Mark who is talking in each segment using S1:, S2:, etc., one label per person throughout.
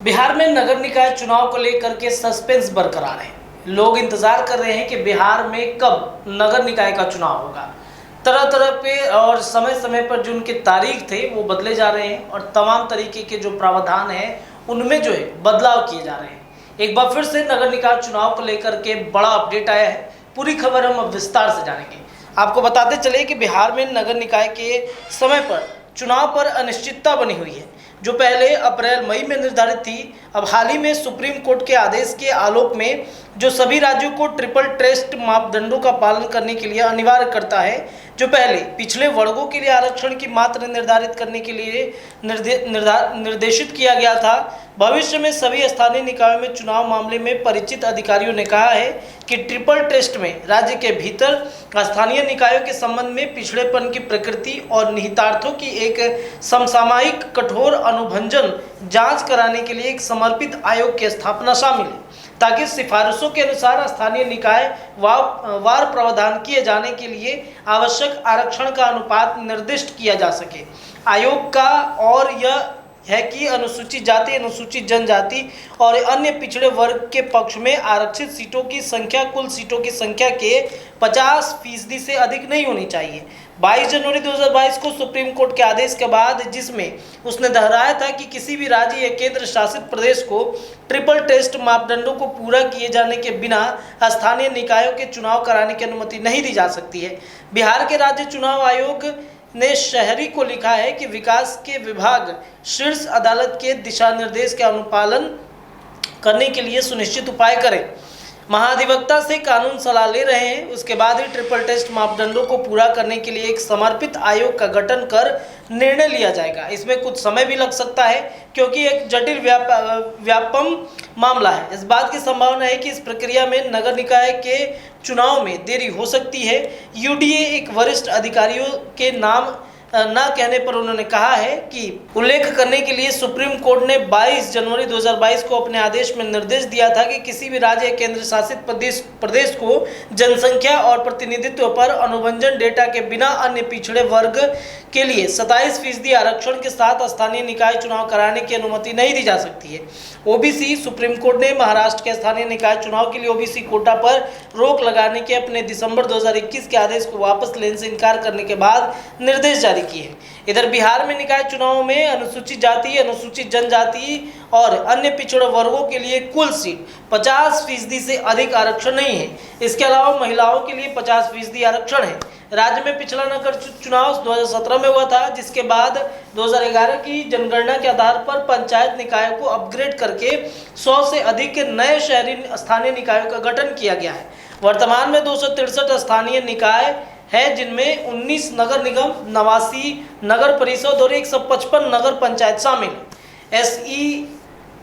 S1: बिहार में नगर निकाय चुनाव को लेकर के सस्पेंस बरकरार है। लोग इंतजार कर रहे हैं कि बिहार में कब नगर निकाय का चुनाव होगा। तरह तरह पे और समय समय पर जो उनके तारीख थे वो बदले जा रहे हैं और तमाम तरीके के जो प्रावधान है उनमें जो है बदलाव किए जा रहे हैं। एक बार फिर से नगर निकाय चुनाव को लेकर के बड़ा अपडेट आया है। पूरी खबर हम अब विस्तार से जानेंगे। आपको बताते चले कि बिहार में नगर निकाय के समय पर चुनाव पर अनिश्चितता बनी हुई है, जो पहले अप्रैल मई में निर्धारित थी। अब हाल ही में सुप्रीम कोर्ट के आदेश के आलोक में जो सभी राज्यों को ट्रिपल टेस्ट मापदंडों का पालन करने के लिए अनिवार्य करता है, जो पहले पिछले वर्गों के लिए आरक्षण की मात्रा निर्धारित करने के लिए निर्देशित किया गया था। भविष्य में सभी स्थानीय निकायों में चुनाव मामले में परिचित अधिकारियों ने कहा है कि ट्रिपल टेस्ट में राज्य के भीतर स्थानीय निकायों के संबंध में पिछड़ेपन की प्रकृति और निहितार्थों की एक समसामयिक कठोर अनुभंजन जांच कराने के लिए एक समर्पित आयोग की स्थापना शामिल है, ताकि सिफारिशों के अनुसार स्थानीय निकाय वार प्रावधान किए जाने के लिए आवश्यक आरक्षण का अनुपात निर्दिष्ट किया जा सके। आयोग का और यह है कि अनुसूचित जाति, अनुसूचित जनजाति और अन्य पिछड़े वर्ग के पक्ष में आरक्षित सीटों की संख्या कुल सीटों की संख्या के 50% से अधिक नहीं होनी चाहिए। 22 जनवरी 2022 को सुप्रीम कोर्ट के आदेश के बाद, जिसमें उसने दोहराया था कि किसी भी राज्य या केंद्र शासित प्रदेश को ट्रिपल टेस्ट मापदंडों को पूरा किए जाने के बिना स्थानीय निकायों के चुनाव कराने की अनुमति नहीं दी जा सकती है। बिहार के राज्य चुनाव आयोग ने शहरी को लिखा है कि विकास के विभाग शीर्ष अदालत के दिशा निर्देश के अनुपालन करने के लिए सुनिश्चित उपाय करें। महाधिवक्ता से कानून सलाह ले रहे हैं। उसके बाद ही ट्रिपल टेस्ट मापदंडों को पूरा करने के लिए एक समर्पित आयोग का गठन कर निर्णय लिया जाएगा। इसमें कुछ समय भी लग सकता है, क्योंकि एक जटिल व्यापम मामला है। इस बात की संभावना है कि इस प्रक्रिया में नगर निकाय के चुनाव में देरी हो सकती है। यूडीए एक वरिष्ठ अधिकारियों के नाम न कहने पर उन्होंने कहा है कि उल्लेख करने के लिए सुप्रीम कोर्ट ने 22 जनवरी 2022 को अपने आदेश में निर्देश दिया था कि किसी भी राज्य या केंद्र शासित प्रदेश को जनसंख्या और प्रतिनिधित्व पर अनुबंधन डेटा के बिना अन्य पिछड़े वर्ग के लिए 27% आरक्षण के साथ स्थानीय निकाय चुनाव कराने की अनुमति नहीं दी जा सकती है। ओबीसी सुप्रीम कोर्ट ने महाराष्ट्र के स्थानीय निकाय चुनाव के लिए ओबीसी कोटा पर रोक लगाने के अपने दिसंबर 2021 के आदेश को वापस लेने से इनकार करने के बाद निर्देश जारी किए हैं। इधर बिहार में निकाय चुनाव में अनुसूचित जाति, अनुसूचित जनजाति और अन्य पिछड़े वर्गों के लिए कुल सीट 50% से अधिक आरक्षण नहीं है। इसके अलावा महिलाओं के लिए 50% आरक्षण है। राज्य में पिछला नगर चुनाव 2017 में हुआ था, जिसके बाद 2011 की जनगणना के आधार पर पंचायत निकायों को अपग्रेड करके 100 से अधिक नए शहरी स्थानीय निकायों का गठन किया गया है। वर्तमान में 263 स्थानीय निकाय है, जिनमें 19 नगर निगम, 89 नगर परिषद और 155 नगर पंचायत शामिल है।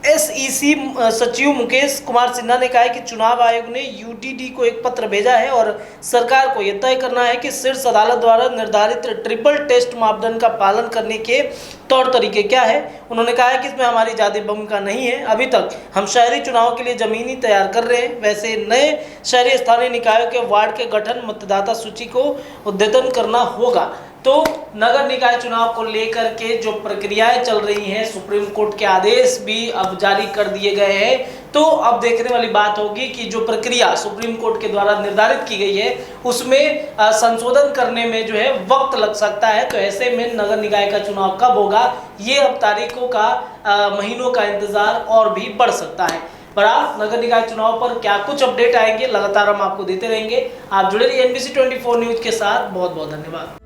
S1: एसईसी सचिव मुकेश कुमार सिन्हा ने कहा है कि चुनाव आयोग ने यूडीडी को एक पत्र भेजा है और सरकार को यह तय करना है कि शीर्ष अदालत द्वारा निर्धारित ट्रिपल टेस्ट मापदंड का पालन करने के तौर तरीके क्या है। उन्होंने कहा है कि इसमें हमारी ज़्यादा भूमिका नहीं है। अभी तक हम शहरी चुनाव के लिए ज़मीनी तैयार कर रहे हैं। वैसे नए शहरी स्थानीय निकायों के वार्ड के गठन, मतदाता सूची को अद्यतन करना होगा। तो नगर निकाय चुनाव को लेकर के जो प्रक्रियाएं चल रही हैं, सुप्रीम कोर्ट के आदेश भी अब जारी कर दिए गए हैं। तो अब देखने वाली बात होगी कि जो प्रक्रिया सुप्रीम कोर्ट के द्वारा निर्धारित की गई है उसमें संशोधन करने में जो है वक्त लग सकता है। तो ऐसे में नगर निकाय का चुनाव कब होगा, ये अब तारीखों का महीनों का इंतजार और भी बढ़ सकता है। पर आप नगर निकाय चुनाव पर क्या कुछ अपडेट आएंगे, लगातार हम आपको देते रहेंगे। आप जुड़े रहिए NBC 24 न्यूज के साथ। बहुत बहुत धन्यवाद।